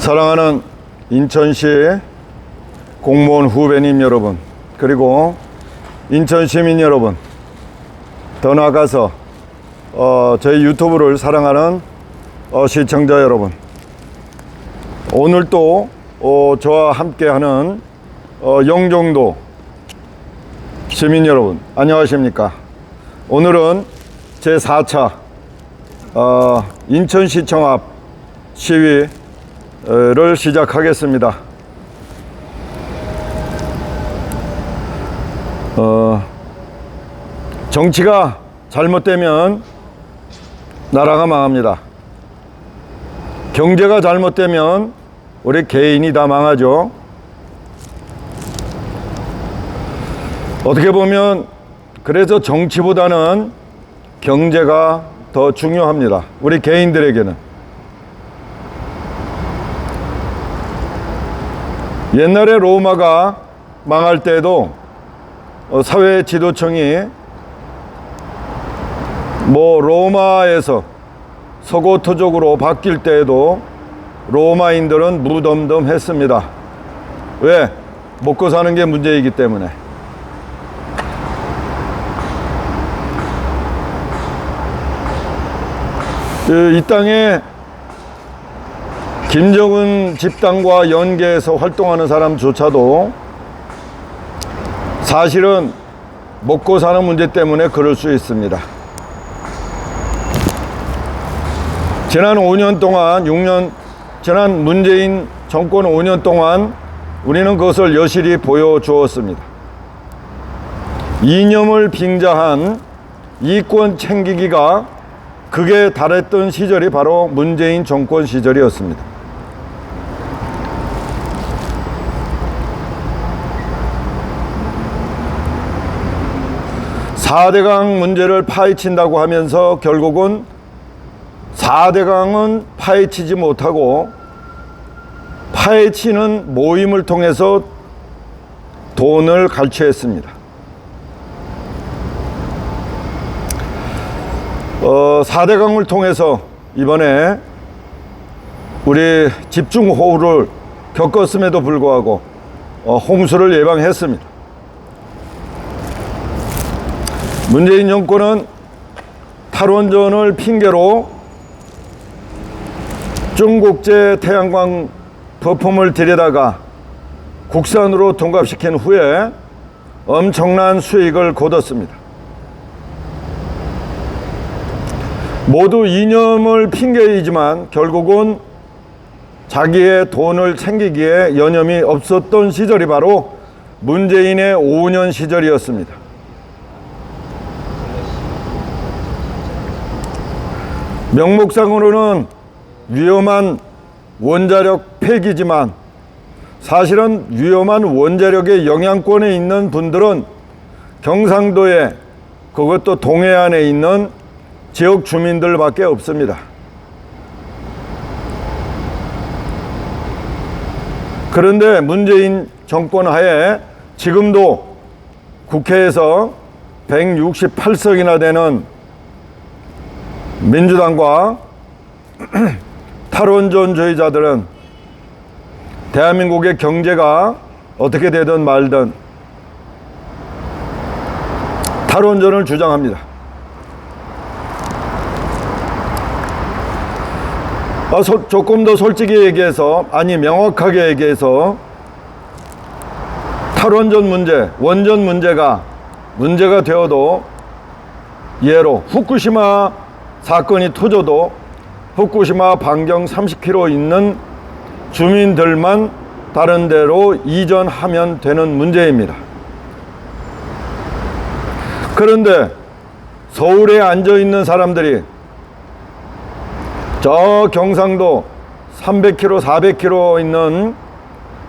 사랑하는 인천시 공무원 후배님 여러분, 그리고 인천 시민 여러분, 더 나아가서 저희 유튜브를 사랑하는 시청자 여러분, 오늘 또 저와 함께하는 영종도 시민 여러분, 안녕하십니까. 오늘은 제4차 인천시청 앞 시위를 시작하겠습니다. 정치가 잘못되면 나라가 망합니다. 경제가 잘못되면 우리 개인이 다 망하죠. 어떻게 보면 그래서 정치보다는 경제가 더 중요합니다. 우리 개인들에게는. 옛날에 로마가 망할 때도 사회 지도층이 로마에서 서고토족으로 바뀔 때에도 로마인들은 무덤덤했습니다. 왜? 먹고 사는 게 문제이기 때문에. 이 땅에 김정은 집단과 연계해서 활동하는 사람조차도 사실은 먹고 사는 문제 때문에 그럴 수 있습니다. 지난 5년 동안, 지난 문재인 정권 5년 동안 우리는 그것을 여실히 보여주었습니다. 이념을 빙자한 이권 챙기기가 극에 달했던 시절이 바로 문재인 정권 시절이었습니다. (4대강) 문제를 파헤친다고 하면서 결국은 4대강은 파헤치지 못하고 파헤치는 모임을 통해서 돈을 갈취했습니다. 4대강을 통해서 이번에 우리 집중호우를 겪었음에도 불구하고 홍수를 예방했습니다. 문재인 정권은 탈원전을 핑계로 중국제 태양광 부품을 들여다가 국산으로 통합시킨 후에 엄청난 수익을 거뒀습니다. 모두 이념을 핑계이지만 결국은 자기의 돈을 챙기기에 여념이 없었던 시절이 바로 문재인의 5년 시절이었습니다. 명목상으로는 위험한 원자력 폐기지만 사실은 위험한 원자력의 영향권에 있는 분들은 경상도에, 그것도 동해안에 있는 지역 주민들밖에 없습니다. 그런데 문재인 정권 하에 지금도 국회에서 168석이나 되는 민주당과 탈원전주의자들은 대한민국의 경제가 어떻게 되든 말든 탈원전을 주장합니다. 조금 더 솔직히 얘기해서, 명확하게 얘기해서 탈원전 문제, 원전 문제가 되어도, 예로 후쿠시마 사건이 터져도 후쿠시마 반경 30km 있는 주민들만 다른 데로 이전하면 되는 문제입니다. 그런데 서울에 앉아 있는 사람들이 저 경상도 300km, 400km 있는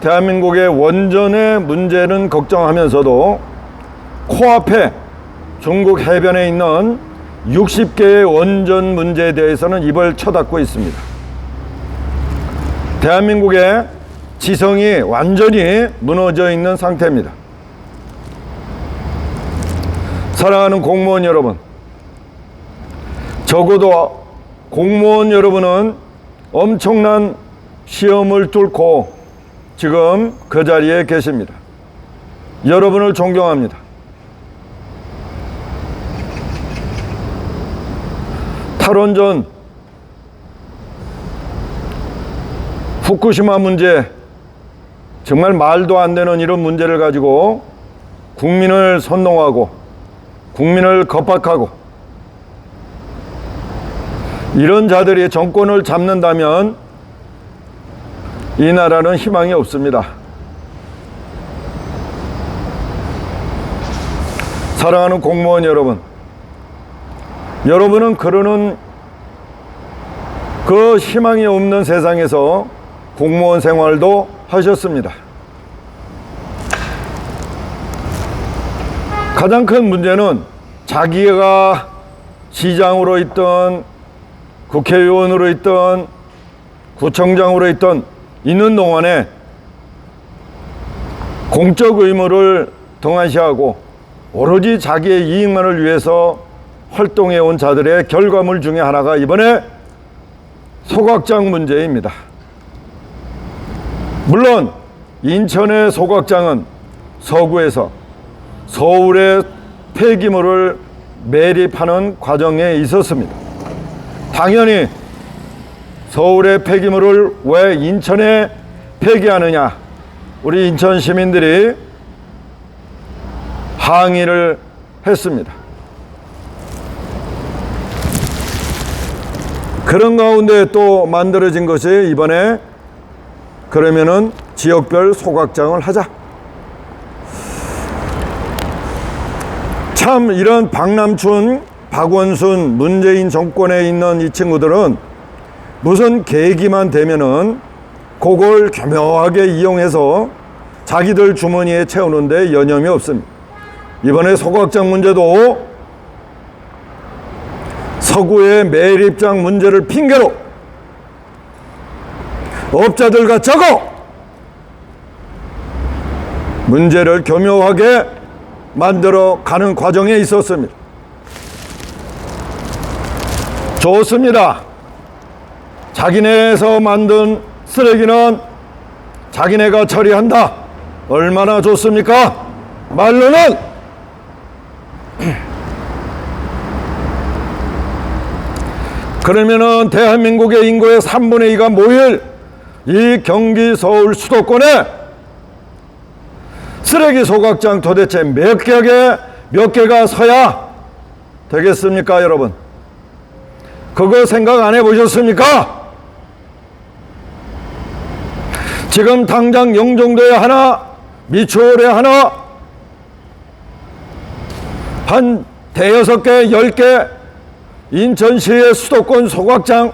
대한민국의 원전의 문제는 걱정하면서도 코앞에 중국 해변에 있는 60개의 원전 문제에 대해서는 입을 쳐닫고 있습니다. 대한민국의 지성이 완전히 무너져 있는 상태입니다. 사랑하는 공무원 여러분, 적어도 공무원 여러분은 엄청난 시험을 뚫고 지금 그 자리에 계십니다. 여러분을 존경합니다. 탈원전, 후쿠시마 문제, 정말 말도 안 되는 이런 문제를 가지고 국민을 선동하고 국민을 겁박하고 이런 자들이 정권을 잡는다면 이 나라는 희망이 없습니다. 사랑하는 공무원 여러분, 여러분은 그러는 그 희망이 없는 세상에서 공무원 생활도 하셨습니다. 가장 큰 문제는 자기가 시장으로 있던 국회의원으로 있던 구청장으로 있던 있는 동안에 공적 의무를 등한시하고 오로지 자기의 이익만을 위해서 활동해 온 자들의 결과물 중에 하나가 이번에 소각장 문제입니다. 물론 인천의 소각장은 서구에서 서울의 폐기물을 매립하는 과정에 있었습니다. 당연히 서울의 폐기물을 왜 인천에 폐기하느냐, 우리 인천 시민들이 항의를 했습니다. 그런 가운데 또 만들어진 것이 이번에 그러면은 지역별 소각장을 하자. 참 이런 박남춘, 박원순, 문재인 정권에 있는 이 친구들은 무슨 계기만 되면은 그걸 교묘하게 이용해서 자기들 주머니에 채우는데 여념이 없습니다. 이번에 소각장 문제도 서구의 매립장 문제를 핑계로 업자들과 짜고 문제를 교묘하게 만들어 가는 과정에 있었습니다. 좋습니다. 자기네에서 만든 쓰레기는 자기네가 처리한다. 얼마나 좋습니까? 말로는 그러면은 대한민국의 인구의 3분의 2가 모일 이 경기 서울 수도권에 쓰레기 소각장 도대체 몇 개가 서야 되겠습니까, 여러분? 그거 생각 안 해보셨습니까? 지금 당장 영종도에 하나, 미추홀에 하나, 한 대여섯 개, 10개, 인천시의 수도권 소각장,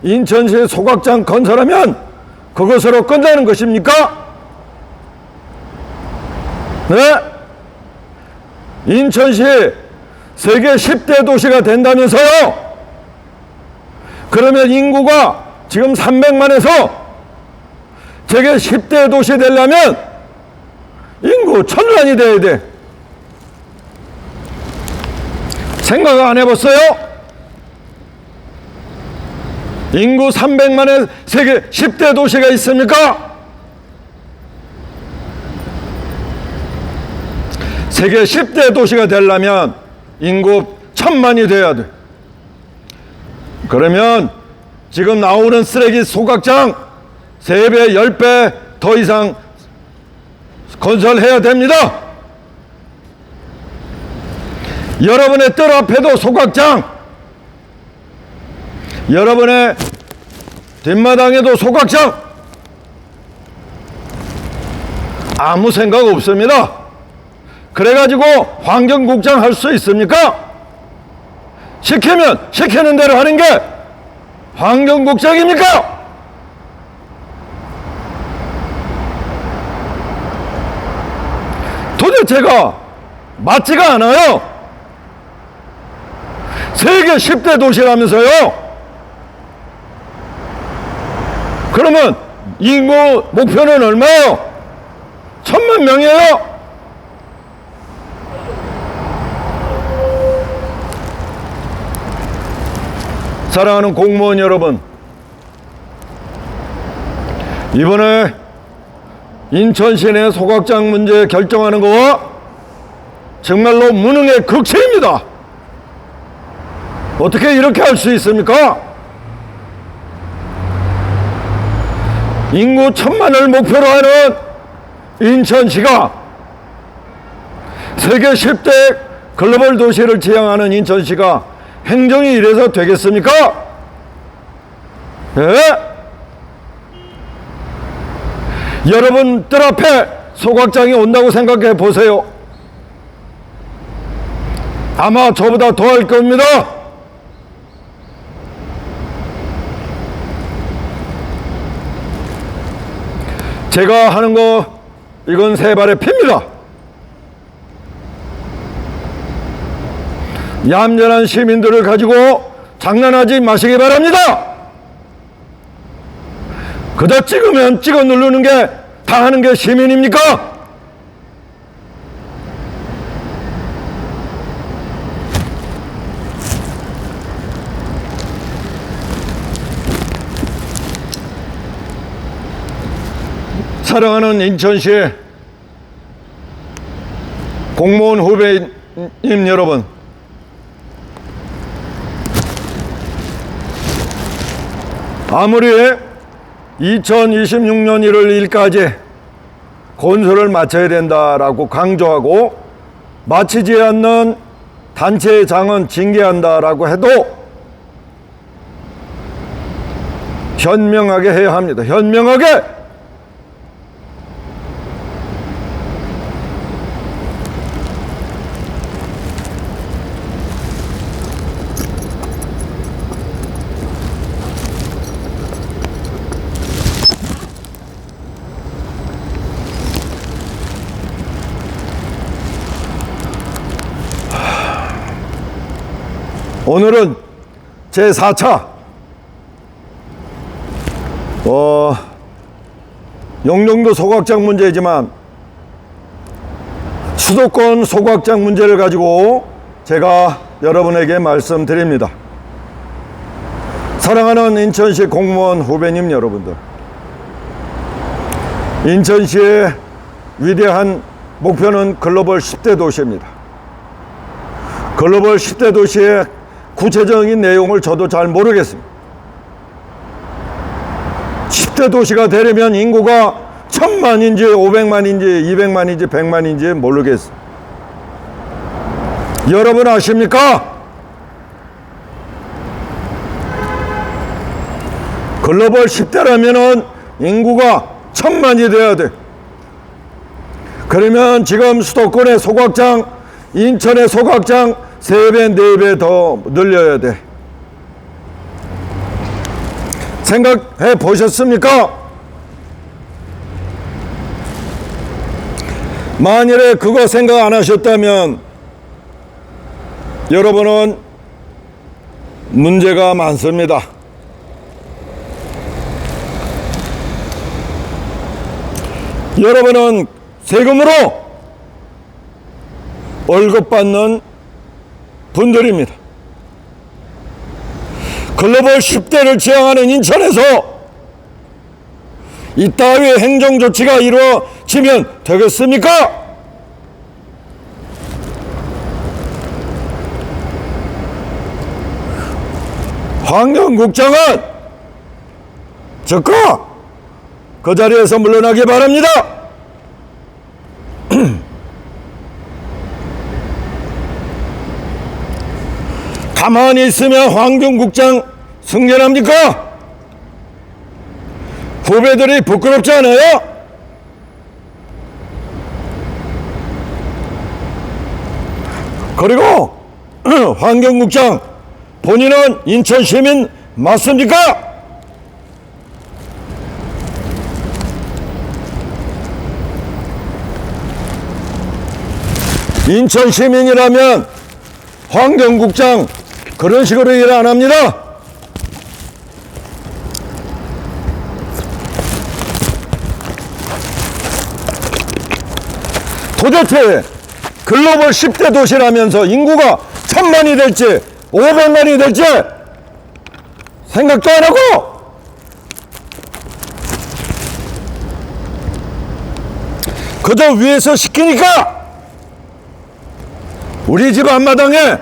인천시의 소각장 건설하면 그것으로 끝나는 것입니까? 네? 인천시 세계 10대 도시가 된다면서요? 그러면 인구가 지금 300만에서 세계 10대 도시 되려면 인구 1000만이 돼야 돼. 생각 안 해봤어요? 인구 300만의 세계 10대 도시가 있습니까? 세계 10대 도시가 되려면 인구 1000만이 돼야 돼. 그러면 지금 나오는 쓰레기 소각장 3배, 10배 더 이상 건설해야 됩니다. 여러분의 뜰 앞에도 소각장, 여러분의 뒷마당에도 소각장, 아무 생각 없습니다. 그래가지고 환경국장 할 수 있습니까? 시키면 시키는 대로 하는 게 환경국장입니까? 도대체가 맞지가 않아요. 세계 10대 도시라면서요. 그러면 인구 목표는 얼마예요? 1000만 명이에요. 사랑하는 공무원 여러분, 이번에 인천 시내 소각장 문제 결정하는 거와 정말로 무능의 극치입니다. 어떻게 이렇게 할 수 있습니까? 인구 1,000만을 목표로 하는 인천시가 세계 10대 글로벌 도시를 지향하는 인천시가 행정이 이래서 되겠습니까? 예? 여러분들 앞에 소각장이 온다고 생각해 보세요. 아마 저보다 더 할 겁니다. 제가 하는 거 이건 세 발의 피입니다. 얌전한 시민들을 가지고 장난하지 마시기 바랍니다. 그저 찍으면 찍어 누르는 게 다 하는 게 시민입니까? 사랑하는 인천시 공무원 후배님 여러분, 아무리 2026년 1월 1일까지 건설을 마쳐야 된다라고 강조하고 마치지 않는 단체장은 징계한다라고 해도 현명하게 해야 합니다. 현명하게! 오늘은 제4차 영종도 소각장 문제이지만 수도권 소각장 문제를 가지고 제가 여러분에게 말씀드립니다. 사랑하는 인천시 공무원 후배님 여러분들, 인천시의 위대한 목표는 글로벌 10대 도시입니다. 글로벌 10대 도시의 구체적인 내용을 저도 잘 모르겠습니다. 10대 도시가 되려면 인구가 1,000만인지 500만인지 200만인지 100만인지 모르겠습니다. 여러분 아십니까? 글로벌 10대라면은 인구가 1,000만이 돼야 돼. 그러면 지금 수도권의 소각장, 인천의 소각장 3배, 4배 더 늘려야 돼. 생각해 보셨습니까? 만일에 그거 생각 안 하셨다면 여러분은 문제가 많습니다. 여러분은 세금으로 월급 받는 분들입니다. 글로벌 10대를 지향하는 인천에서 이따위 행정조치가 이루어지면 되겠습니까? 환경국장은 즉각 그 자리에서 물러나기 바랍니다. 가만히 있으면 환경국장 승진합니까? 후배들이 부끄럽지 않아요? 그리고 환경국장 본인은 인천 시민 맞습니까? 인천 시민이라면 환경국장 그런 식으로 일 안 합니다. 도대체 글로벌 10대 도시라면서 인구가 1,000만이 될지 500만이 될지 생각도 안 하고 그저 위에서 시키니까 우리 집 앞마당에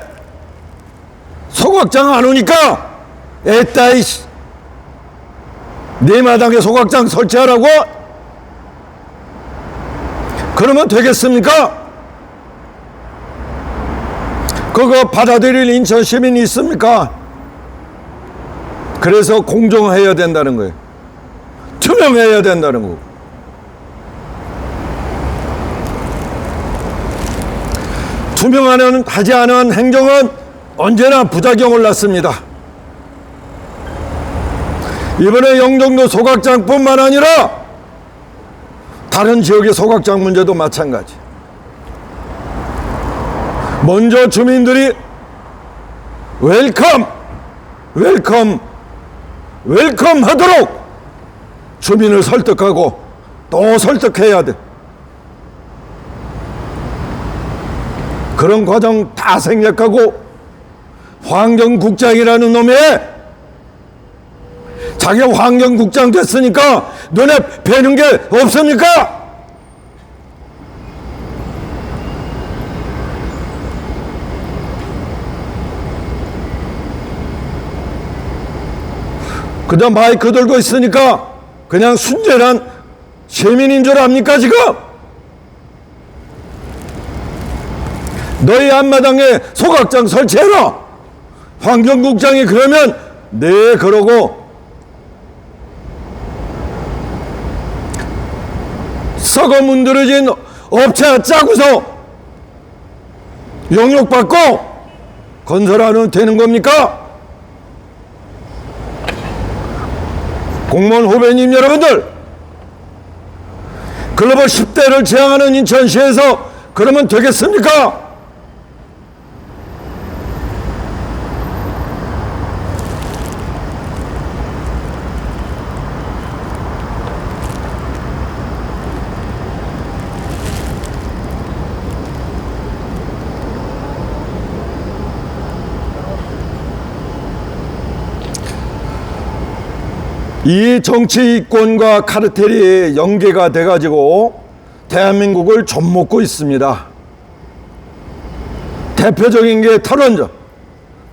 소각장 안 오니까 에따이 네 마당에 소각장 설치하라고? 그러면 되겠습니까? 그거 받아들일 인천 시민이 있습니까? 그래서 공정해야 된다는 거예요. 투명해야 된다는 거고. 투명하지 않은 행정은 언제나 부작용을 낳습니다. 이번에 영종도 소각장뿐만 아니라 다른 지역의 소각장 문제도 마찬가지. 먼저 주민들이 웰컴 하도록 주민을 설득하고 또 설득해야 돼. 그런 과정 다 생략하고 환경국장이라는 놈이 자기가 환경국장 됐으니까 눈에 뵈는 게 없습니까? 그냥 마이크 들고 있으니까 그냥 순전한 시민인 줄 압니까 지금? 너희 앞마당에 소각장 설치해라. 환경국장이 그러면 네 그러고 썩어 문드러진 업체 짜고서 용역받고 건설하면 되는 겁니까? 공무원 후배님 여러분들, 글로벌 10대를 지향하는 인천시에서 그러면 되겠습니까? 이 정치권과 카르텔이 연계가 돼가지고 대한민국을 좀먹고 있습니다. 대표적인 게 탈원전,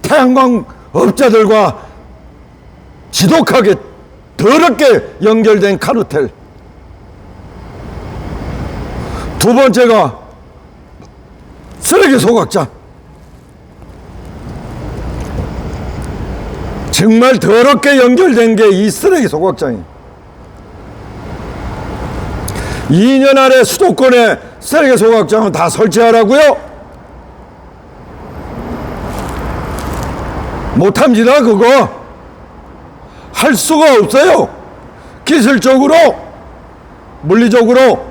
태양광 업자들과 지독하게 더럽게 연결된 카르텔. 두 번째가 쓰레기 소각장. 정말 더럽게 연결된 게 이 쓰레기 소각장이에요. 2년 안에 수도권에 쓰레기 소각장을 다 설치하라고요? 못합니다. 그거 할 수가 없어요. 기술적으로, 물리적으로.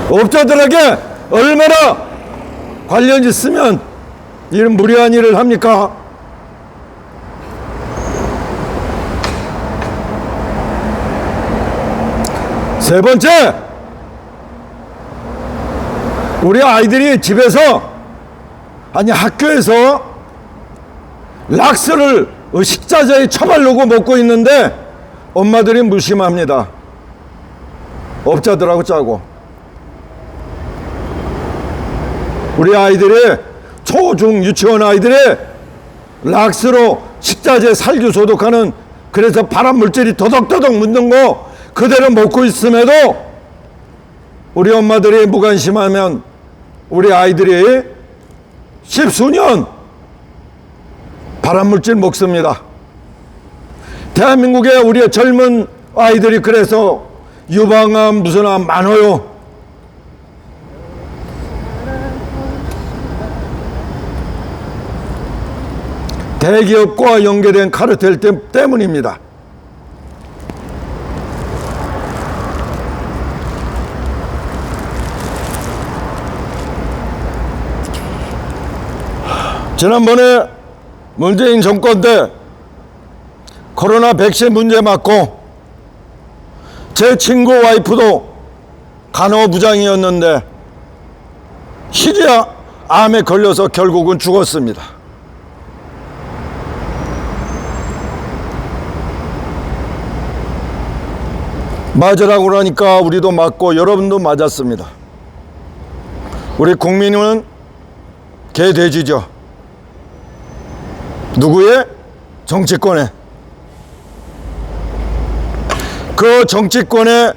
업자들에게 얼마나 관련이 있으면 이런 무리한 일을 합니까? 세 번째, 우리 아이들이 집에서 아니 학교에서 락스를 식자재에 처바르고 먹고 있는데 엄마들이 무심합니다. 업자들하고 짜고. 우리 아이들이 초, 중, 유치원 아이들이 락스로 식자재 살균 소독하는, 그래서 발암물질이 더덕더덕 묻는 거 그대로 먹고 있음에도 우리 엄마들이 무관심하면 우리 아이들이 십수년 발암물질 먹습니다. 대한민국의 우리의 젊은 아이들이 그래서 유방암 무슨 암 많아요. 대기업과 연계된 카르텔 때문입니다. 지난번에 문재인 정권 때 코로나 백신 문제 맞고 제 친구 와이프도 간호부장이었는데 희귀암에 걸려서 결국은 죽었습니다. 맞으라고 그러니까 우리도 맞고 여러분도 맞았습니다. 우리 국민은 개돼지죠. 누구의? 정치권에. 그 정치권에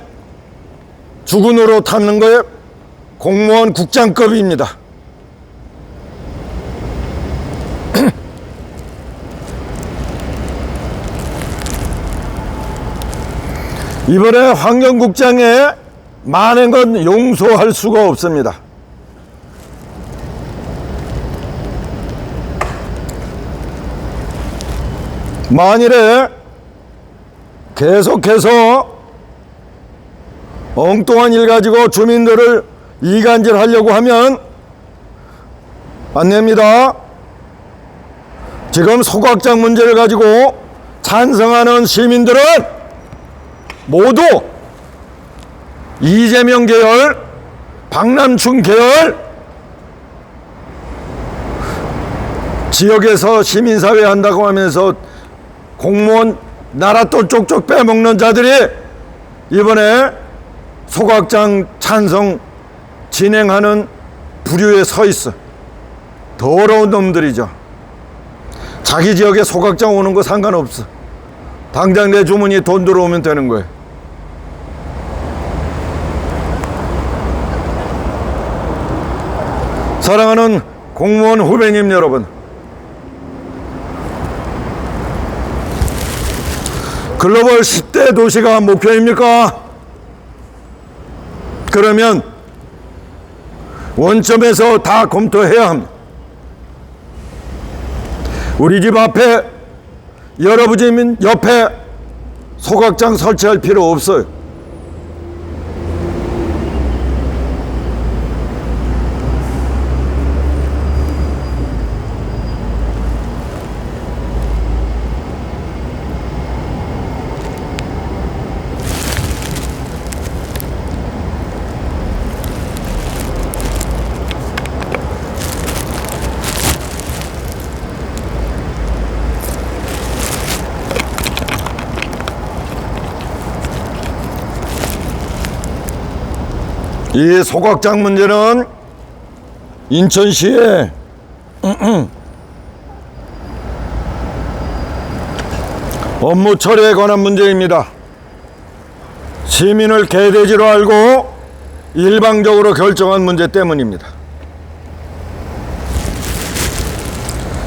주군으로 타는 거에 공무원 국장급입니다. 이번에 환경국장에 많은 건 용서할 수가 없습니다. 만일에 계속해서 엉뚱한 일 가지고 주민들을 이간질하려고 하면 안 됩니다. 지금 소각장 문제를 가지고 찬성하는 시민들은 모두 이재명 계열, 박남춘 계열, 지역에서 시민사회 한다고 하면서 공무원 나라 또 쪽쪽 빼먹는 자들이 이번에 소각장 찬성 진행하는 부류에 서 있어. 더러운 놈들이죠. 자기 지역에 소각장 오는 거 상관없어. 당장 내 주머니에 돈 들어오면 되는 거예요. 사랑하는 공무원 후배님 여러분, 글로벌 10대 도시가 목표입니까? 그러면 원점에서 다 검토해야 합니다. 우리 집 앞에, 여러분 집 옆에 소각장 설치할 필요 없어요. 이 소각장 문제는 인천시의 업무 처리에 관한 문제입니다. 시민을 개돼지로 알고 일방적으로 결정한 문제 때문입니다.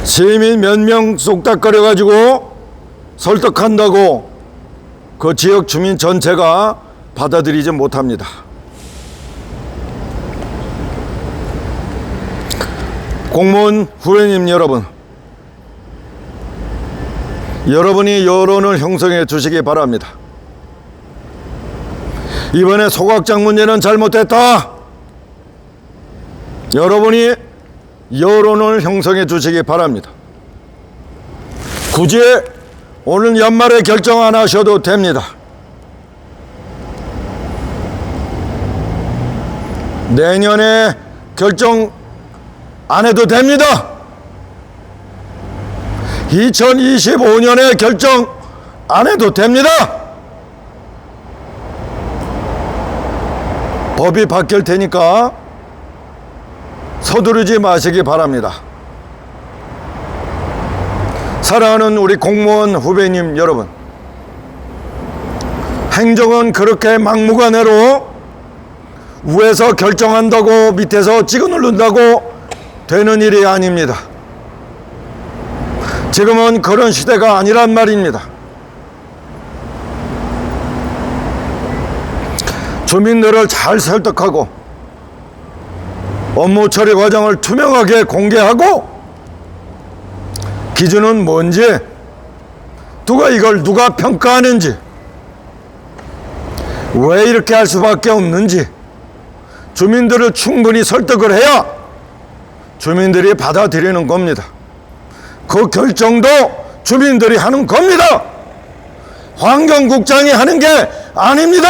시민 몇 명 쏙닥거려 가지고 설득한다고 그 지역 주민 전체가 받아들이지 못합니다. 공무원 후배님 여러분, 여러분이 여론을 형성해 주시기 바랍니다. 이번에 소각장 문제는 잘못됐다. 여러분이 여론을 형성해 주시기 바랍니다. 굳이 오늘 연말에 결정 안 하셔도 됩니다. 내년에 결정 안 해도 됩니다. 2025년에 결정 안 해도 됩니다. 법이 바뀔 테니까 서두르지 마시기 바랍니다. 사랑하는 우리 공무원 후배님 여러분, 행정은 그렇게 막무가내로 위에서 결정한다고 밑에서 찍어 누른다고 되는 일이 아닙니다. 지금은 그런 시대가 아니란 말입니다. 주민들을 잘 설득하고 업무 처리 과정을 투명하게 공개하고 기준은 뭔지, 누가 평가하는지, 왜 이렇게 할 수밖에 없는지 주민들을 충분히 설득을 해야 주민들이 받아들이는 겁니다. 그 결정도 주민들이 하는 겁니다. 환경국장이 하는 게 아닙니다.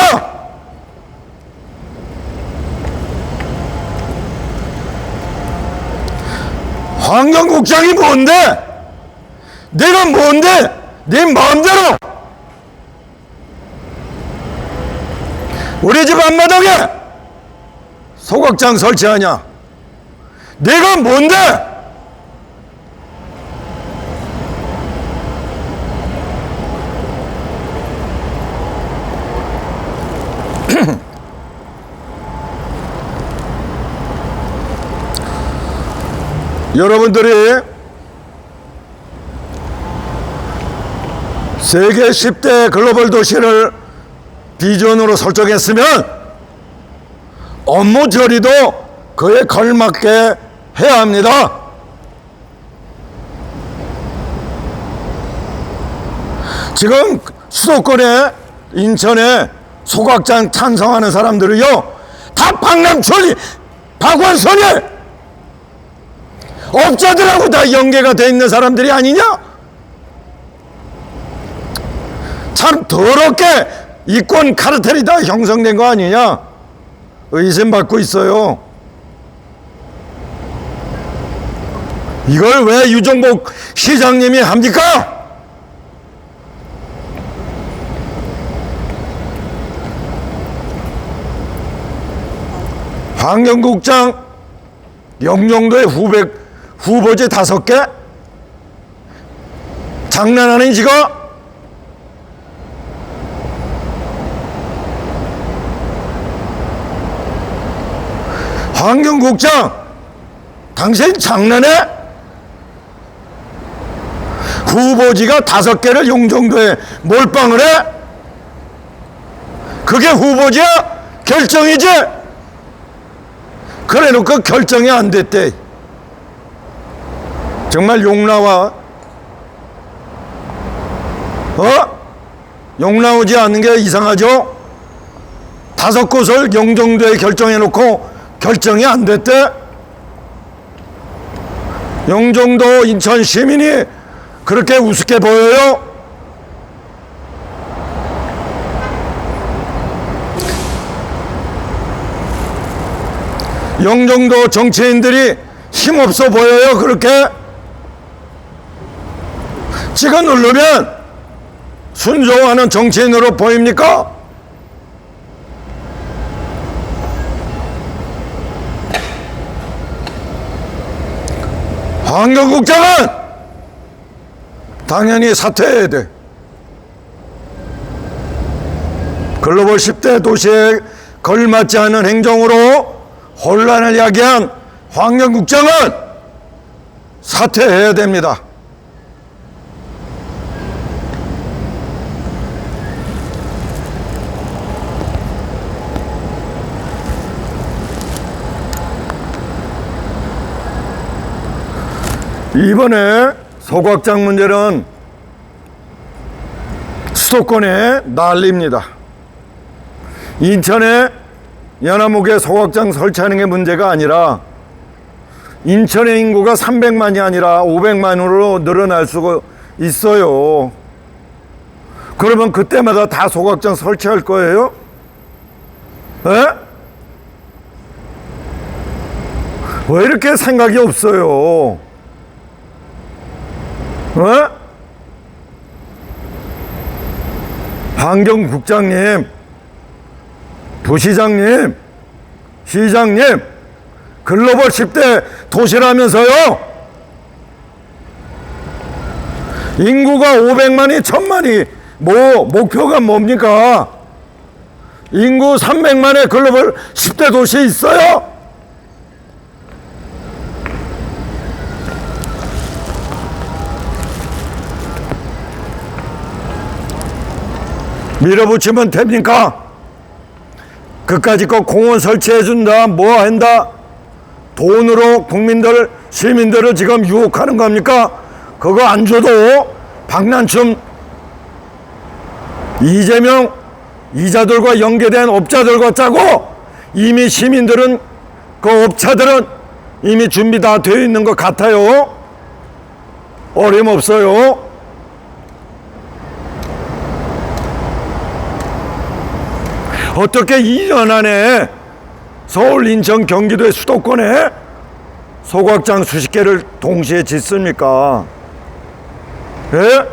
환경국장이 뭔데? 내가 뭔데? 네 마음대로 우리 집 앞마당에 소각장 설치하냐? 네가 뭔데? 여러분들이 세계 10대 글로벌 도시를 비전으로 설정했으면 업무 처리도 그에 걸맞게 해야 합니다. 지금 수도권에 인천에 소각장 찬성하는 사람들이요 다 박남춘이 박원순이 업자들하고 다 연계가 돼 있는 사람들이 아니냐? 참 더럽게 이권 카르텔이 다 형성된 거 아니냐? 의심 받고 있어요. 이걸 왜 유정복 시장님이 합니까? 환경국장 영종도에 후보지 5개? 장난하는 지가? 환경국장 당신 장난해? 후보지가 5개를 용종도에 몰빵을 해? 그게 후보지야? 결정이지? 그래 놓고 결정이 안 됐대. 정말 욕 나와? 욕 나오지 않는 게 이상하죠? 5곳을 영종도에 결정해 놓고 결정이 안 됐대? 영종도 인천 시민이 그렇게 우습게 보여요? 영종도 정치인들이 힘없어 보여요? 그렇게? 지가 누르면 순종하는 정치인으로 보입니까? 환경국장은 당연히 사퇴해야 돼. 글로벌 10대 도시에 걸맞지 않은 행정으로 혼란을 야기한 환경국장은 사퇴해야 됩니다. 이번에 소각장 문제는 수도권에 난리입니다. 인천에 연화목에 소각장 설치하는 게 문제가 아니라 인천의 인구가 300만이 아니라 500만으로 늘어날 수가 있어요. 그러면 그때마다 다 소각장 설치할 거예요? 에? 왜 이렇게 생각이 없어요? 환경국장님, 부시장님, 시장님, 글로벌 10대 도시라면서요? 인구가 500만이, 1000만이, 목표가 뭡니까? 인구 300만의 글로벌 10대 도시 있어요? 밀어붙이면 됩니까? 그까짓 거 공원 설치해준다, 뭐 한다, 돈으로 국민들, 시민들을 지금 유혹하는 겁니까? 그거 안 줘도 박난춤, 이재명, 이자들과 연계된 업자들과 짜고 이미 시민들은, 그 업자들은 이미 준비 다 되어 있는 것 같아요. 어림없어요. 어떻게 2년 안에 서울, 인천, 경기도의 수도권에 소각장 수십 개를 동시에 짓습니까? 예?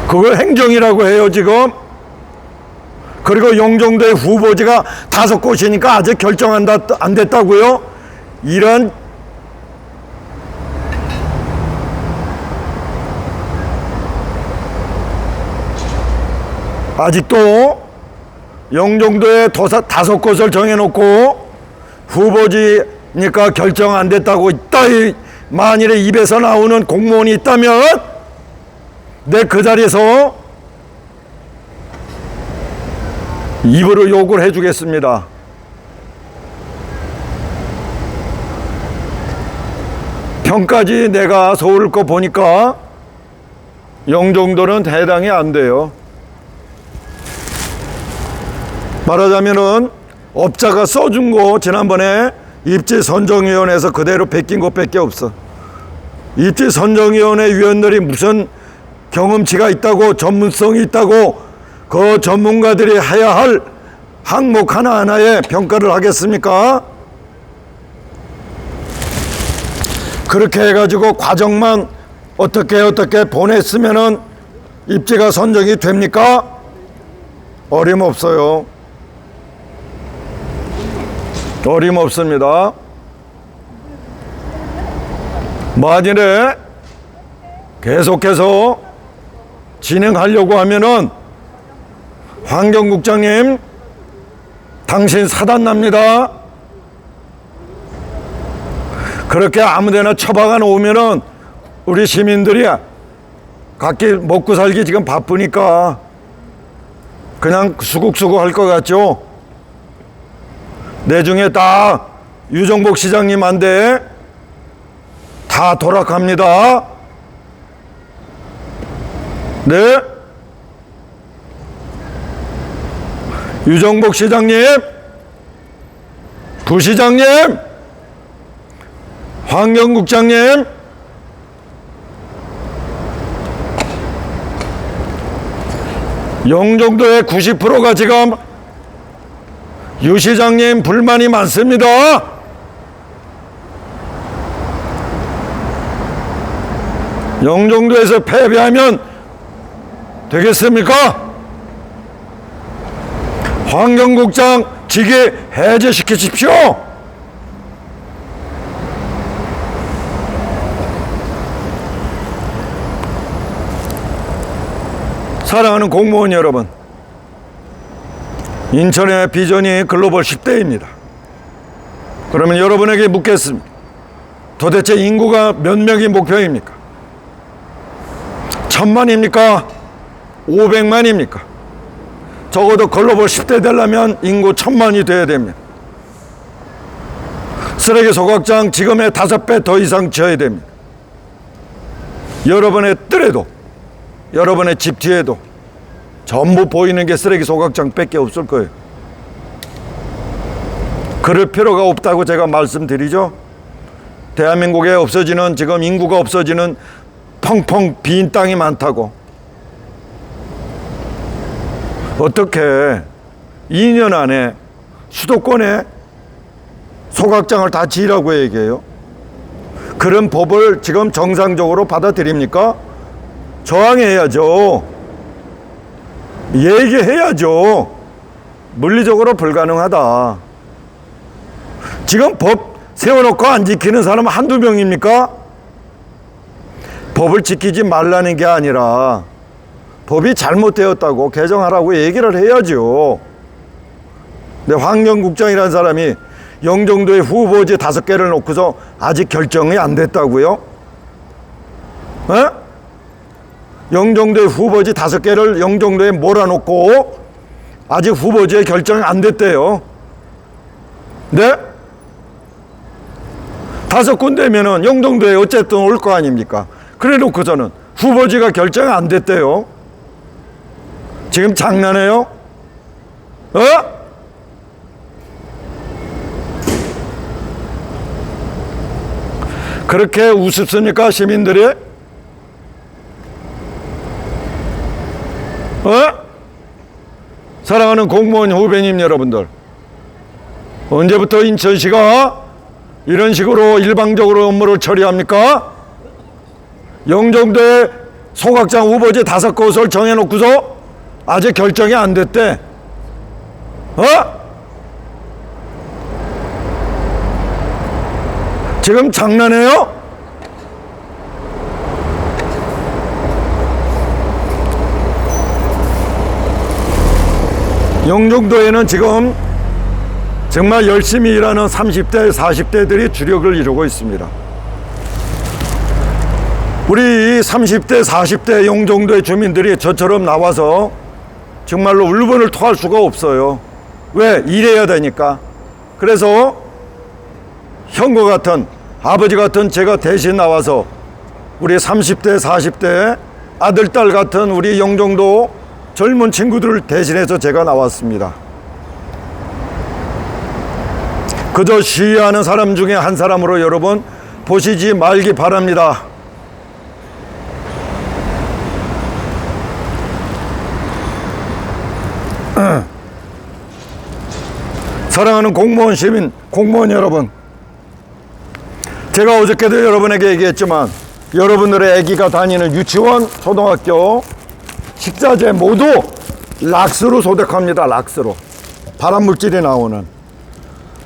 그걸 행정이라고 해요, 지금? 그리고 영종도의 후보지가 5곳이니까 아직 결정 안 됐다고요? 이런 아직도 영종도에 5곳을 정해놓고 후보지니까 결정 안 됐다고 따위 만일에 입에서 나오는 공무원이 있다면 내 그 자리에서 입으로 욕을 해주겠습니다. 평까지 내가 서울 거 보니까 영종도는 해당이 안 돼요. 말하자면은 업자가 써준 거 지난번에 입지선정위원회에서 그대로 베낀 것밖에 없어. 입지선정위원회 위원들이 무슨 경험치가 있다고 전문성이 있다고 그 전문가들이 해야 할 항목 하나하나에 평가를 하겠습니까? 그렇게 해가지고 과정만 어떻게 보냈으면은 입지가 선정이 됩니까? 어림없어요. 어림없습니다. 만일에 계속해서 진행하려고 하면은 환경국장님, 당신 사단납니다. 그렇게 아무데나 처박아 놓으면은 우리 시민들이 각기 먹고 살기 지금 바쁘니까 그냥 수국수국 할 것 같죠? 내중에 딱 유정복 시장님한테 다 돌아갑니다. 네? 유정복 시장님, 부시장님, 환경국장님, 영종도의 90%가 지금 유 시장님 불만이 많습니다. 영종도에서 패배하면 되겠습니까? 환경국장 직위 해제시키십시오. 사랑하는 공무원 여러분, 인천의 비전이 글로벌 10대입니다. 그러면 여러분에게 묻겠습니다. 도대체 인구가 몇 명이 목표입니까? 1000만입니까? 500만입니까? 적어도 글로벌 10대 되려면 인구 1000만이 돼야 됩니다. 쓰레기 소각장 지금의 5배 더 이상 지어야 됩니다. 여러분의 뜰에도, 여러분의 집 뒤에도 전부 보이는 게 쓰레기 소각장 밖에 없을 거예요. 그럴 필요가 없다고 제가 말씀드리죠. 대한민국에 없어지는, 지금 인구가 없어지는 펑펑 빈 땅이 많다고. 어떻게 2년 안에 수도권에 소각장을 다 지으라고 얘기해요? 그런 법을 지금 정상적으로 받아들입니까? 저항해야죠. 얘기해야죠. 물리적으로 불가능하다. 지금 법 세워놓고 안 지키는 사람은 한두 명입니까? 법을 지키지 말라는 게 아니라 법이 잘못되었다고 개정하라고 얘기를 해야죠. 근데 환경국장이라는 사람이 영종도의 후보지 5개를 놓고서 아직 결정이 안 됐다고요? 에? 영종도의 후보지 5개를 영종도에 몰아놓고 아직 후보지에 결정이 안 됐대요. 네? 5군데면은 영종도에 어쨌든 올 거 아닙니까? 그래 놓고서는 후보지가 결정이 안 됐대요. 지금 장난해요? 그렇게 우습습니까, 시민들이? 사랑하는 공무원 후배님 여러분들, 언제부터 인천시가 이런 식으로 일방적으로 업무를 처리합니까? 영종도에 소각장 후보지 5곳을 정해놓고서 아직 결정이 안 됐대. 지금 장난해요? 영종도에는 지금 정말 열심히 일하는 30대, 40대들이 주력을 이루고 있습니다. 우리 30대, 40대 영종도의 주민들이 저처럼 나와서 정말로 울분을 토할 수가 없어요. 왜? 일해야 되니까. 그래서 형과 같은, 아버지 같은 제가 대신 나와서 우리 30대, 40대 아들, 딸 같은 우리 영종도 젊은 친구들을 대신해서 제가 나왔습니다. 그저 시위하는 사람 중에 한 사람으로 여러분 보시지 말기 바랍니다. 사랑하는 공무원 시민, 공무원 여러분, 제가 어저께도 여러분에게 얘기했지만 여러분들의 아기가 다니는 유치원, 초등학교 식자재 모두 락스로 소독합니다. 락스로. 발암물질이 나오는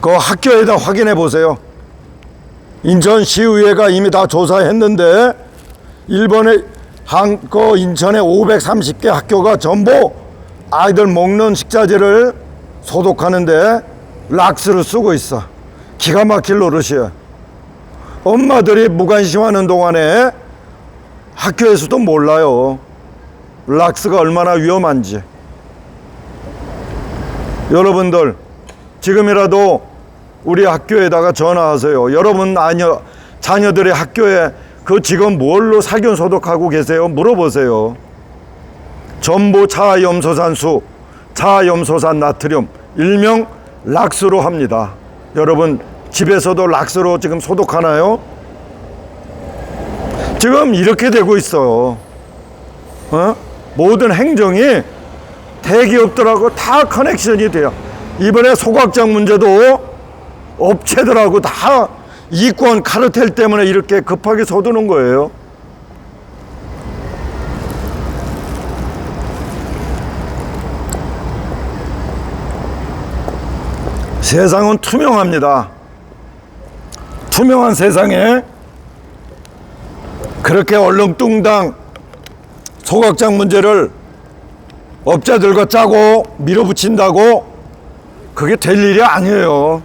그 학교에다 확인해 보세요. 인천시의회가 이미 다 조사했는데 일본의 인천의 530개 학교가 전부 아이들 먹는 식자재를 소독하는데 락스를 쓰고 있어. 기가 막힐 노릇이야. 엄마들이 무관심하는 동안에 학교에서도 몰라요. 락스가 얼마나 위험한지. 여러분들 지금이라도 우리 학교에다가 전화하세요. 여러분 자녀들의 학교에 그 지금 뭘로 살균 소독하고 계세요? 물어보세요. 전부 차염소산수, 차염소산 나트륨, 일명 락스로 합니다. 여러분 집에서도 락스로 지금 소독하나요? 지금 이렇게 되고 있어요. 모든 행정이 대기업들하고 다 커넥션이 돼요. 이번에 소각장 문제도 업체들하고 다 이권 카르텔 때문에 이렇게 급하게 서두는 거예요. 세상은 투명합니다. 투명한 세상에 그렇게 얼렁뚱당 소각장 문제를 업자들과 짜고 밀어붙인다고 그게 될 일이 아니에요.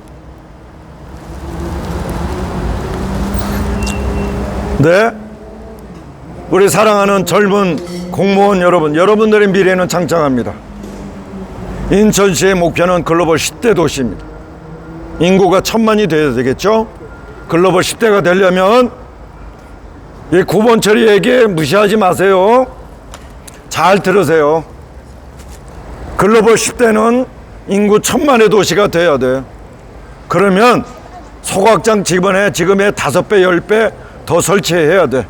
네? 우리 사랑하는 젊은 공무원 여러분, 여러분들의 미래는 장창합니다. 인천시의 목표는 글로벌 10대 도시입니다. 인구가 1000만이 돼야 되겠죠? 글로벌 10대가 되려면 이 구본철이 얘기 무시하지 마세요. 잘 들으세요. 글로벌 10대는 인구 1000만의 도시가 돼야 돼. 그러면 소각장 지금의 5배, 10배 더 설치해야 돼.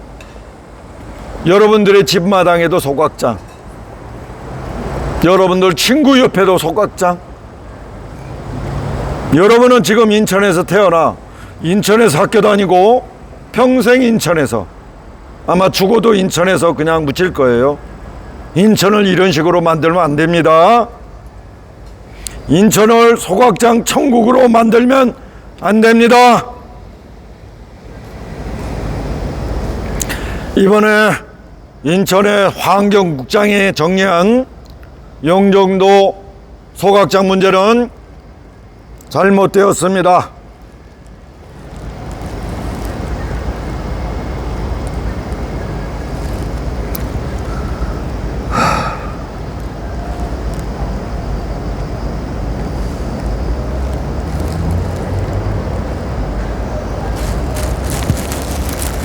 여러분들의 집마당에도 소각장, 여러분들 친구 옆에도 소각장. 여러분은 지금 인천에서 태어나 인천에서 학교 다니고 평생 인천에서 아마 죽어도 인천에서 그냥 묻힐 거예요. 인천을 이런 식으로 만들면 안 됩니다. 인천을 소각장 천국으로 만들면 안 됩니다. 이번에 인천의 환경국장이 정리한 영종도 소각장 문제는 잘못되었습니다.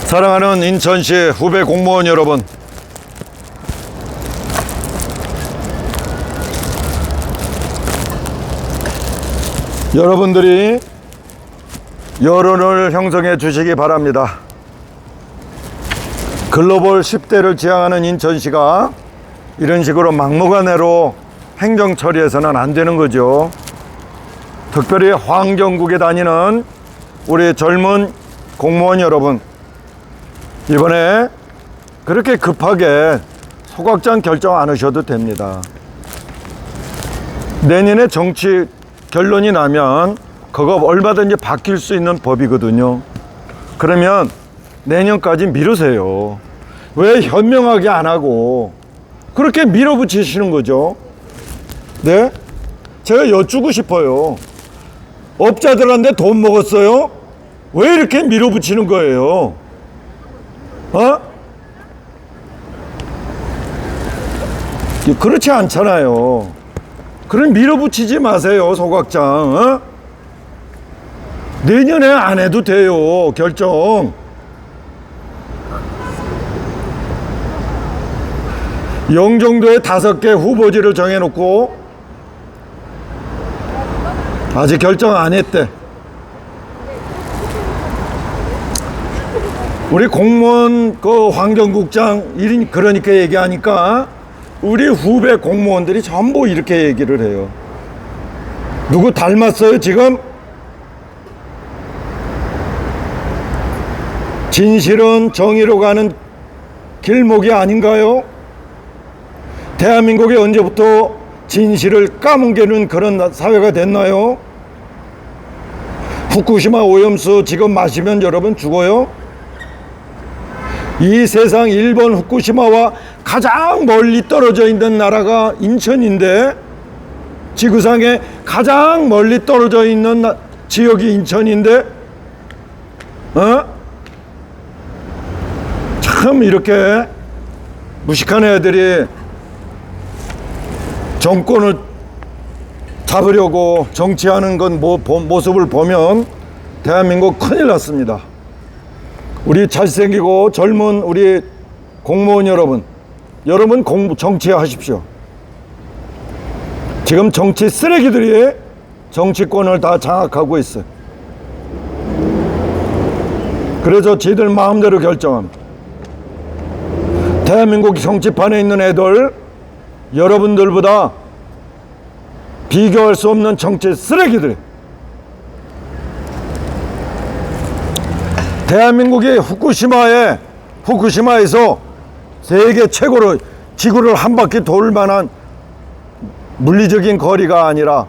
사랑하는 인천시 후배 공무원 여러분, 여러분들이 여론을 형성해 주시기 바랍니다. 글로벌 10대를 지향하는 인천시가 이런 식으로 막무가내로 행정 처리해서는 안 되는 거죠. 특별히 환경국에 다니는 우리 젊은 공무원 여러분, 이번에 그렇게 급하게 소각장 결정 안 하셔도 됩니다. 내년에 정치 결론이 나면 그거 얼마든지 바뀔 수 있는 법이거든요. 그러면 내년까지 미루세요. 왜 현명하게 안 하고 그렇게 밀어붙이시는 거죠? 네? 제가 여쭈고 싶어요. 업자들한테 돈 먹었어요? 왜 이렇게 밀어붙이는 거예요? 그렇지 않잖아요. 그럼 밀어붙이지 마세요, 소각장. 내년에 안 해도 돼요, 결정. 영종도에 5개 후보지를 정해놓고 아직 결정 안 했대. 우리 공무원 그 환경국장 일인 그러니까 얘기하니까 우리 후배 공무원들이 전부 이렇게 얘기를 해요. 누구 닮았어요 지금? 진실은 정의로 가는 길목이 아닌가요? 대한민국이 언제부터 진실을 까뭉개는 그런 사회가 됐나요? 후쿠시마 오염수 지금 마시면 여러분 죽어요? 이 세상 일본 후쿠시마와 가장 멀리 떨어져 있는 나라가 인천인데, 지구상에 가장 멀리 떨어져 있는 지역이 인천인데, 참 이렇게 무식한 애들이 정권을 잡으려고 정치하는 건 모습을 보면 대한민국 큰일 났습니다. 우리 잘생기고 젊은 우리 공무원 여러분 정치하십시오. 지금 정치 쓰레기들이 정치권을 다 장악하고 있어요. 그래서 지들 마음대로 결정합니다. 대한민국 정치판에 있는 애들, 여러분들보다 비교할 수 없는 정치 쓰레기들. 대한민국이 후쿠시마에서 세계 최고로 지구를 한 바퀴 돌 만한 물리적인 거리가 아니라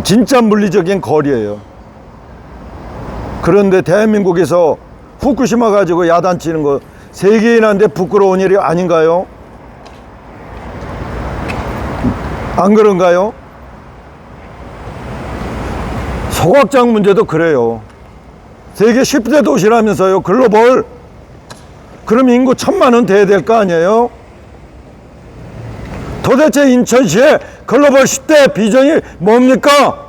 진짜 물리적인 거리예요. 그런데 대한민국에서 후쿠시마 가지고 야단치는 거 세계인한테 부끄러운 일이 아닌가요? 안 그런가요? 소각장 문제도 그래요. 세계 10대 도시라면서요, 글로벌. 그럼 인구 1000만은 돼야 될 거 아니에요? 도대체 인천시의 글로벌 10대 비전이 뭡니까?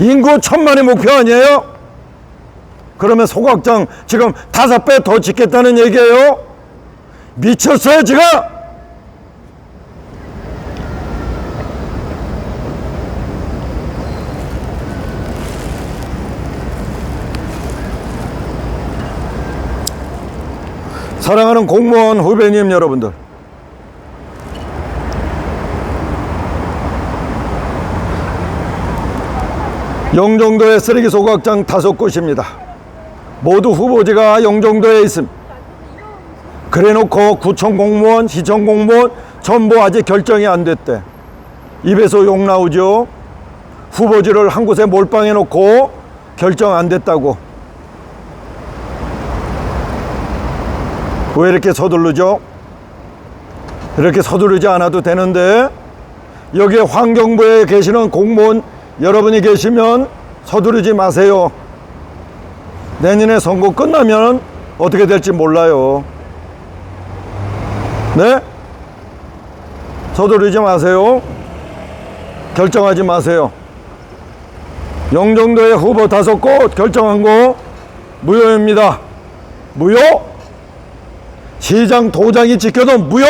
인구 1000만이 목표 아니에요? 그러면 소각장 지금 5배 더 짓겠다는 얘기예요? 미쳤어요 지금? 사랑하는 공무원 후배님 여러분들, 영종도의 쓰레기 소각장 5곳입니다. 모두 후보지가 영종도에 있습니다. 그래놓고 구청 공무원, 시청 공무원 전부 아직 결정이 안 됐대. 입에서 욕 나오죠. 후보지를 한 곳에 몰빵해 놓고 결정 안 됐다고. 왜 이렇게 서두르죠? 이렇게 서두르지 않아도 되는데, 여기에 환경부에 계시는 공무원 여러분이 계시면 서두르지 마세요. 내년에 선거 끝나면 어떻게 될지 몰라요. 네? 서두르지 마세요. 결정하지 마세요. 영종도의 후보 5곳 결정한 거 무효입니다. 무효? 시장 도장이 찍혀도 무효!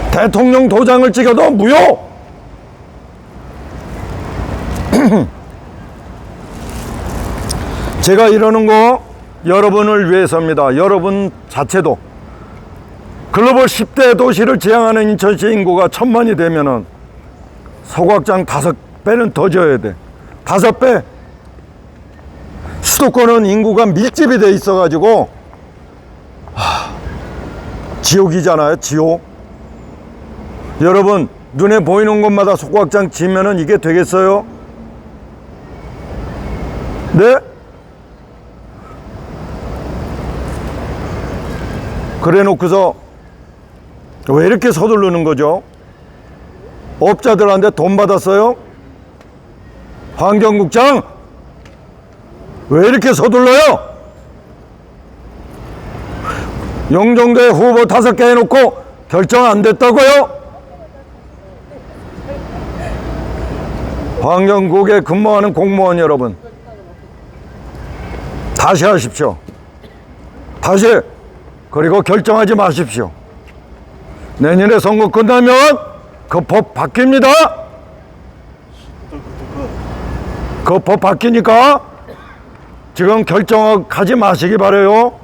대통령 도장을 찍어도 무효! 제가 이러는 거 여러분을 위해서입니다. 여러분 자체도 글로벌 10대 도시를 지향하는 인천시 인구가 1000만이 되면은 소각장 5배는 더 지어야 돼. 5배. 수도권은 인구가 밀집이 돼 있어 가지고 지옥이잖아요, 지옥. 여러분, 눈에 보이는 곳마다 소각장 지면은 이게 되겠어요? 네? 그래 놓고서 왜 이렇게 서두르는 거죠? 업자들한테 돈 받았어요? 환경국장, 왜 이렇게 서둘러요? 영종도에 후보 5개 해놓고 결정 안 됐다고요? 환경국에 근무하는 공무원 여러분, 다시 하십시오. 다시. 그리고 결정하지 마십시오. 내년에 선거 끝나면 그 법 바뀝니다. 그 법 바뀌니까 지금 결정하지 마시기 바라요.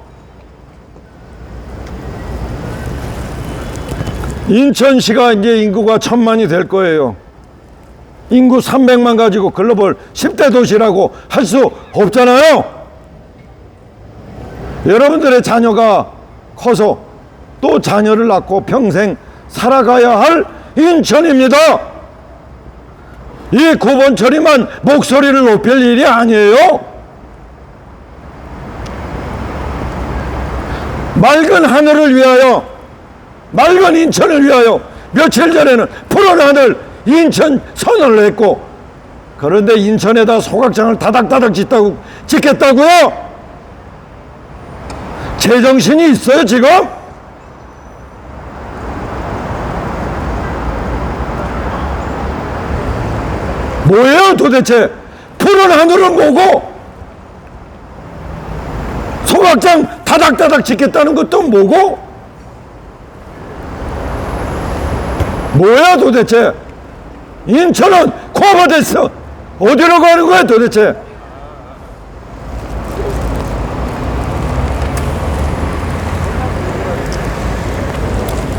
인천시가 이제 인구가 1000만이 될 거예요. 인구 300만 가지고 글로벌 10대 도시라고 할 수 없잖아요. 여러분들의 자녀가 커서 또 자녀를 낳고 평생 살아가야 할 인천입니다. 이 구본처리만 목소리를 높일 일이 아니에요. 맑은 하늘을 위하여, 맑은 인천을 위하여 며칠 전에는 푸른 하늘 인천 선언을 했고, 그런데 인천에다 소각장을 다닥다닥 짓겠다고요? 제정신이 있어요 지금? 뭐예요 도대체? 푸른 하늘은 뭐고, 소각장 다닥다닥 짓겠다는 것도 뭐고, 뭐야 도대체? 인천은 코가 됐어. 어디로 가는 거야 도대체?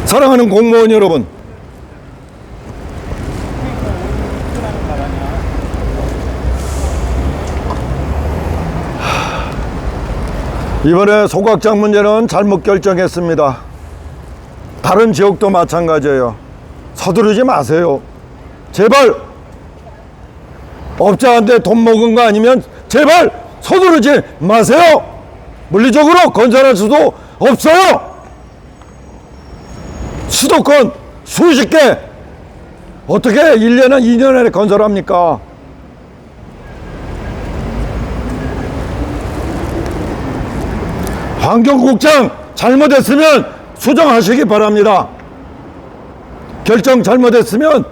사랑하는 공무원 여러분, 이번에 소각장 문제는 잘못 결정했습니다. 다른 지역도 마찬가지예요. 서두르지 마세요. 제발. 업자한테 돈 먹은 거 아니면 제발 서두르지 마세요. 물리적으로 건설할 수도 없어요. 수도권 수십 개 어떻게 1년이나 2년 안에 건설합니까? 환경국장 잘못했으면 수정하시기 바랍니다. 결정 잘못했으면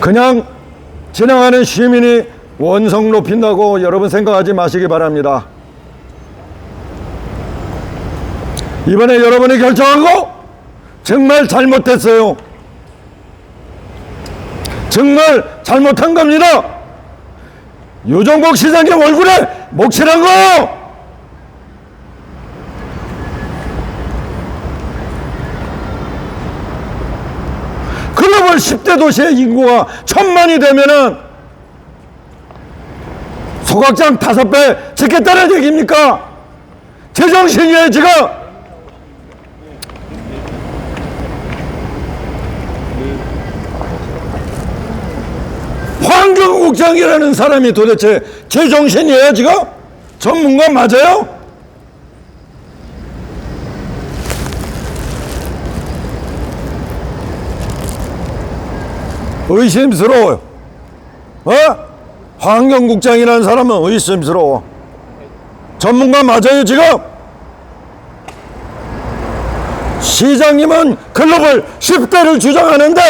그냥 지나가는 시민이 원성 높인다고 여러분 생각하지 마시기 바랍니다. 이번에 여러분이 결정한 거 정말 잘못했어요. 정말 잘못한 겁니다. 유정복 시장님 얼굴에 목칠한 거예요. 글로벌 10대 도시의 인구가 1000만이 되면은 소각장 5배 짓겠다는 얘기입니까? 제정신이에요 지금? 환경국장이라는 사람이 도대체 제정신이에요 지금? 전문가 맞아요? 의심스러워요. 어? 환경국장이라는 사람은 의심스러워. 전문가 맞아요 지금? 시장님은 글로벌 10대를 주장하는데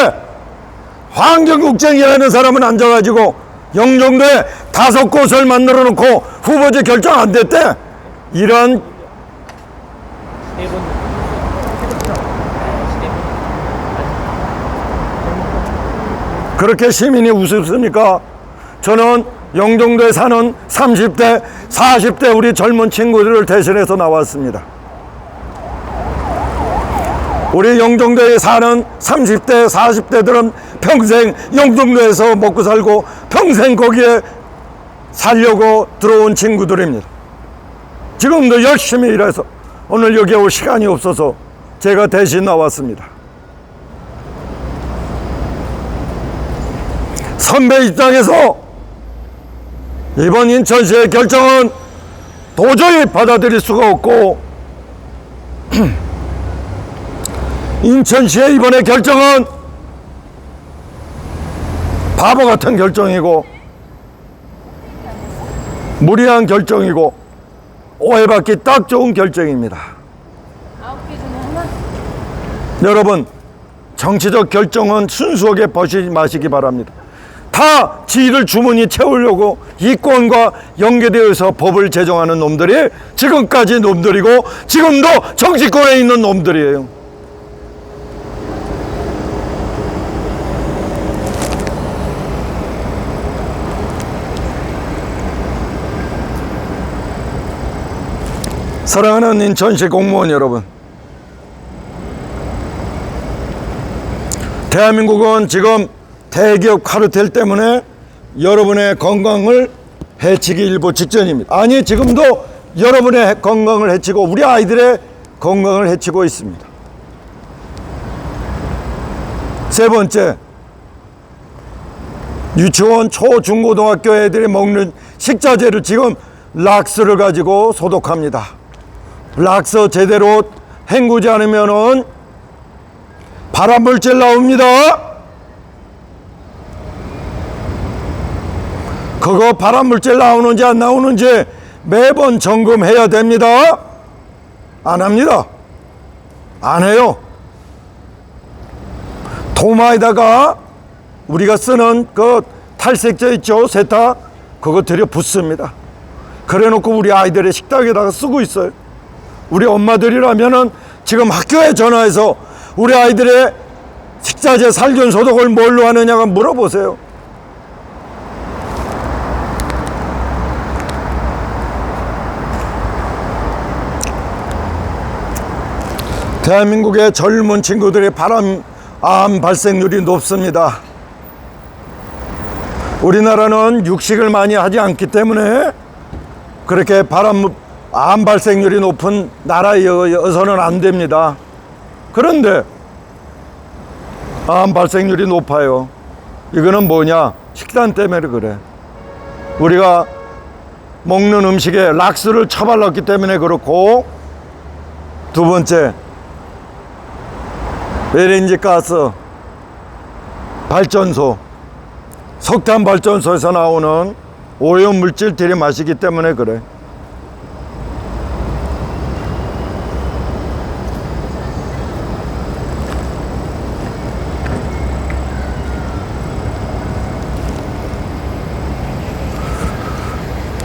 환경국장이라는 사람은 앉아가지고 영종도에 5곳을 만들어 놓고 후보지 결정 안 됐대. 이런 그렇게 시민이 우습습니까? 저는 영종도에 사는 30대, 40대 우리 젊은 친구들을 대신해서 나왔습니다. 우리 영종도에 사는 30대, 40대들은 평생 영종도에서 먹고 살고 평생 거기에 살려고 들어온 친구들입니다. 지금도 열심히 일해서 오늘 여기 올 시간이 없어서 제가 대신 나왔습니다. 선배 입장에서 이번 인천시의 결정은 도저히 받아들일 수가 없고 인천시의 이번의 결정은 바보 같은 결정이고 무리한 결정이고 오해받기 딱 좋은 결정입니다. 여러분, 정치적 결정은 순수하게 버시지 마시기 바랍니다. 다 지들 주머니 채우려고 이권과 연계되어서 법을 제정하는 놈들이 지금까지 놈들이고 지금도 정치권에 있는 놈들이에요. 사랑하는 인천시 공무원 여러분, 대한민국은 지금 대기업 카르텔 때문에 여러분의 건강을 해치기 일보 직전입니다. 아니, 지금도 여러분의 건강을 해치고 우리 아이들의 건강을 해치고 있습니다. 세 번째, 유치원, 초, 중, 고등학교 애들이 먹는 식자재를 지금 락스를 가지고 소독합니다. 락스 제대로 헹구지 않으면은 발암물질 나옵니다. 그거 발암물질 나오는지 안 나오는지 매번 점검해야 됩니다. 안 합니다. 안 해요. 도마에다가 우리가 쓰는 그 탈색제 있죠, 세탁, 그거 들여 붓습니다. 그래 놓고 우리 아이들의 식탁에다가 쓰고 있어요. 우리 엄마들이라면은 지금 학교에 전화해서 우리 아이들의 식자재 살균 소독을 뭘로 하느냐가 물어보세요. 대한민국의 젊은 친구들의 암 발생률이 높습니다. 우리나라는 육식을 많이 하지 않기 때문에 그렇게 암 발생률이 높은 나라여서는 안 됩니다. 그런데 암 발생률이 높아요. 이거는 뭐냐? 식단 때문에 그래. 우리가 먹는 음식에 락스를 처발랐기 때문에 그렇고, 두 번째, LNG 가스 발전소, 석탄 발전소에서 나오는 오염 물질 들이마시기 때문에 그래.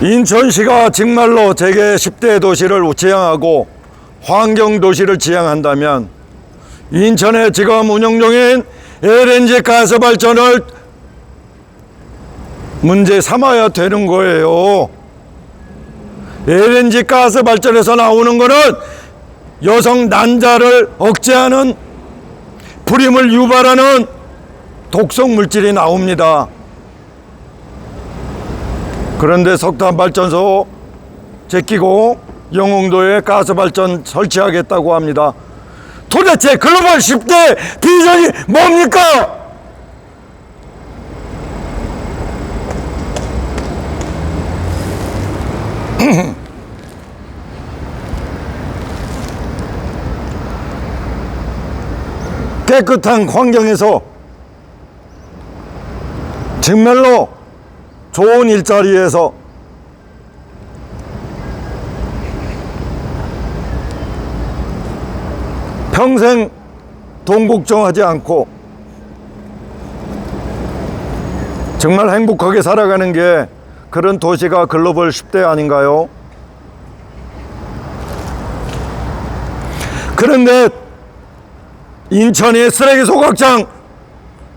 인천시가 정말로 세계 10대 도시를 지향하고 환경 도시를 지향한다면 인천에 지금 운영 중인 LNG 가스 발전을 문제 삼아야 되는 거예요. LNG 가스 발전에서 나오는 거는 여성 난자를 억제하는, 불임을 유발하는 독성 물질이 나옵니다. 그런데 석탄 발전소 제끼고 영흥도에 가스 발전 설치하겠다고 합니다. 도대체 글로벌 10대 비전이 뭡니까? 깨끗한 환경에서 정말로 좋은 일자리에서 평생 돈 걱정하지 않고 정말 행복하게 살아가는 게 그런 도시가 글로벌 10대 아닌가요? 그런데 인천의 쓰레기 소각장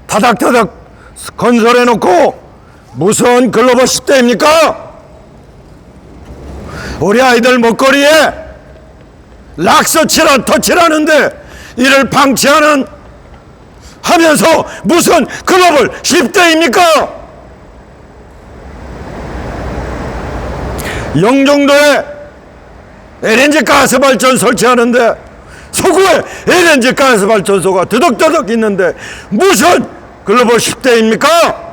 다닥다닥 건설해놓고 무슨 글로벌 10대입니까? 우리 아이들 먹거리에 락서 터치라는데 이를 방치하는 하면서 무슨 글로벌 10대입니까? 영종도에 LNG 가스 발전 설치하는데 서구에 LNG 가스 발전소가 드덕드덕 있는데 무슨 글로벌 10대입니까?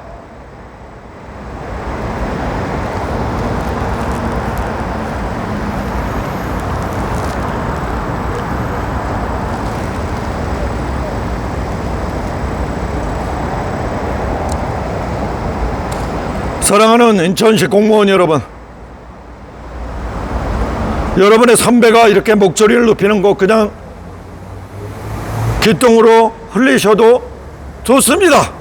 사랑하는 인천시 공무원 여러분, 여러분의 선배가 이렇게 목소리를 높이는 거 그냥 귓등으로 흘리셔도 좋습니다.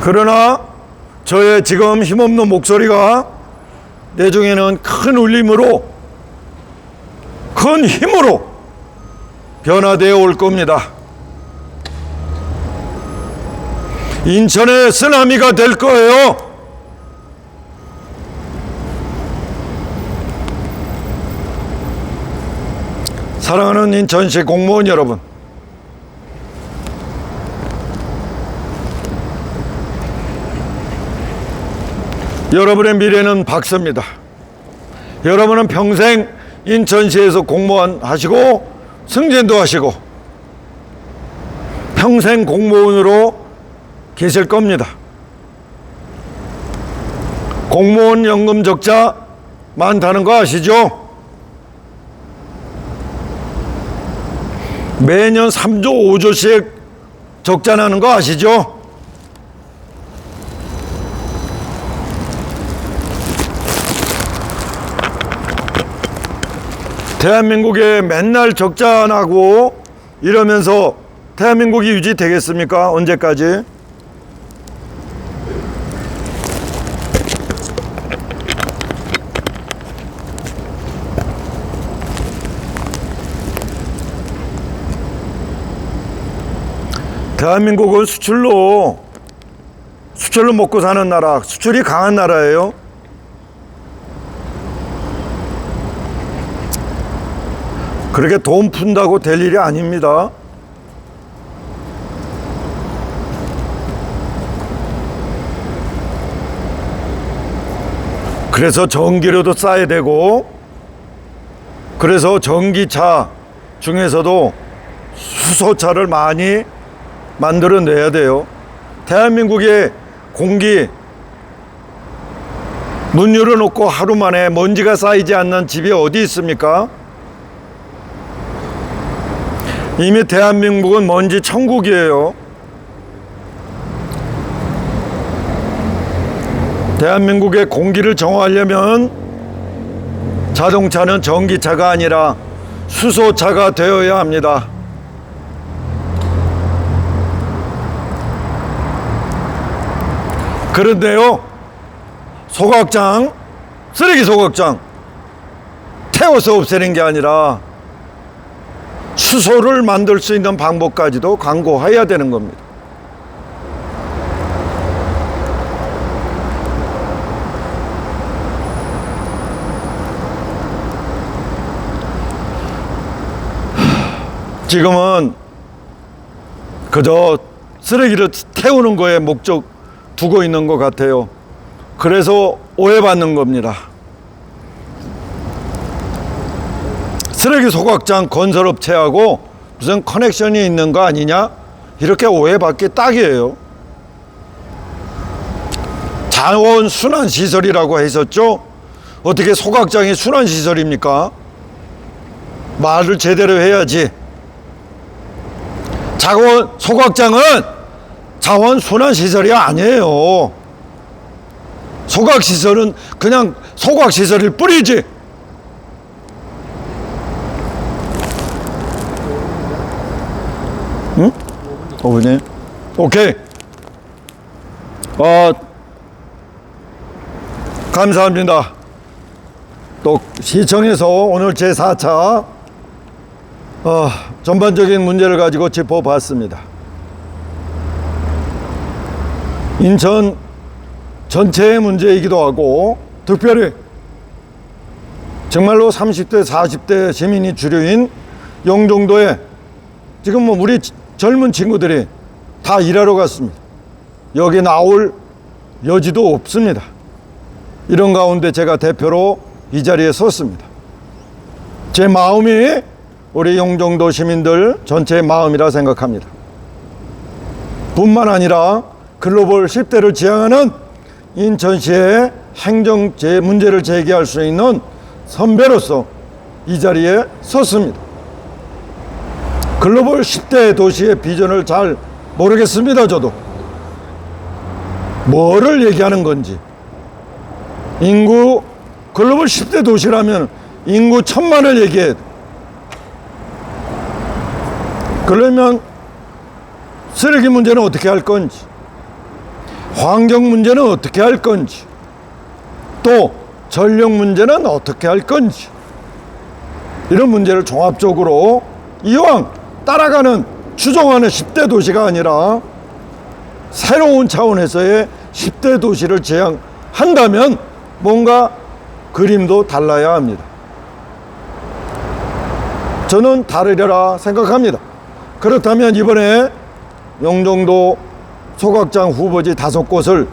그러나 저의 지금 힘없는 목소리가 내중에는 큰 울림으로, 큰 힘으로 변화되어 올 겁니다. 인천의 쓰나미가 될 거예요. 사랑하는 인천시 공무원 여러분, 여러분의 미래는 박사입니다. 여러분은 평생 인천시에서 공무원 하시고 승진도 하시고 평생 공무원으로 계실 겁니다. 공무원 연금 적자 많다는 거 아시죠? 매년 3조 5조씩 적자 나는 거 아시죠? 대한민국에 맨날 적자 나고 이러면서 대한민국이 유지되겠습니까? 언제까지? 대한민국은 수출로 먹고 사는 나라, 수출이 강한 나라예요. 그렇게 돈 푼다고 될 일이 아닙니다. 그래서 전기료도 싸야 되고, 그래서 전기차 중에서도 수소차를 많이 만들어내야 돼요. 대한민국의 공기 문 열어놓고 하루 만에 먼지가 쌓이지 않는 집이 어디 있습니까? 이미 대한민국은 먼지 천국이에요. 대한민국의 공기를 정화하려면 자동차는 전기차가 아니라 수소차가 되어야 합니다. 그런데요, 소각장, 쓰레기 소각장 태워서 없애는 게 아니라 수소를 만들 수 있는 방법까지도 강구해야 되는 겁니다. 지금은 그저 쓰레기를 태우는 거에 목적 두고 있는 것 같아요. 그래서 오해받는 겁니다. 쓰레기 소각장 건설업체하고 무슨 커넥션이 있는 거 아니냐? 이렇게 오해받기 딱이에요. 자원순환시설이라고 했었죠? 어떻게 소각장이 순환시설입니까? 말을 제대로 해야지. 소각장은 자원순환시설이 아니에요. 소각시설은 그냥 소각시설일 뿐이지. 응? 5분이? 오케이. 감사합니다. 또 시청에서 오늘 제4차 전반적인 문제를 가지고 짚어봤습니다. 인천 전체의 문제이기도 하고, 특별히 정말로 30대 40대 시민이 주류인 영종도에 지금 우리 젊은 친구들이 다 일하러 갔습니다. 여기 나올 여지도 없습니다. 이런 가운데 제가 대표로 이 자리에 섰습니다. 제 마음이 우리 용정도 시민들 전체의 마음이라 생각합니다. 뿐만 아니라 글로벌 10대를 지향하는 인천시의 행정 문제를 제기할 수 있는 선배로서 이 자리에 섰습니다. 글로벌 10대 도시의 비전을 잘 모르겠습니다. 저도 뭐를 얘기하는 건지. 인구 글로벌 10대 도시라면 인구 1000만을 얘기해야 돼. 그러면 쓰레기 문제는 어떻게 할 건지, 환경 문제는 어떻게 할 건지, 또 전력 문제는 어떻게 할 건지, 이런 문제를 종합적으로 이왕 따라가는 추종하는 10대 도시가 아니라 새로운 차원에서의 10대 도시를 제안한다면 뭔가 그림도 달라야 합니다. 저는 다르리라 생각합니다. 그렇다면 이번에 용정도 소각장 후보지 5곳을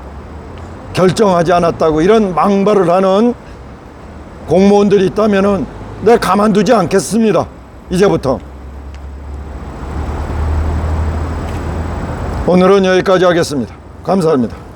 결정하지 않았다고 이런 망발을 하는 공무원들이 있다면 내가 가만두지 않겠습니다. 이제부터. 오늘은 여기까지 하겠습니다. 감사합니다.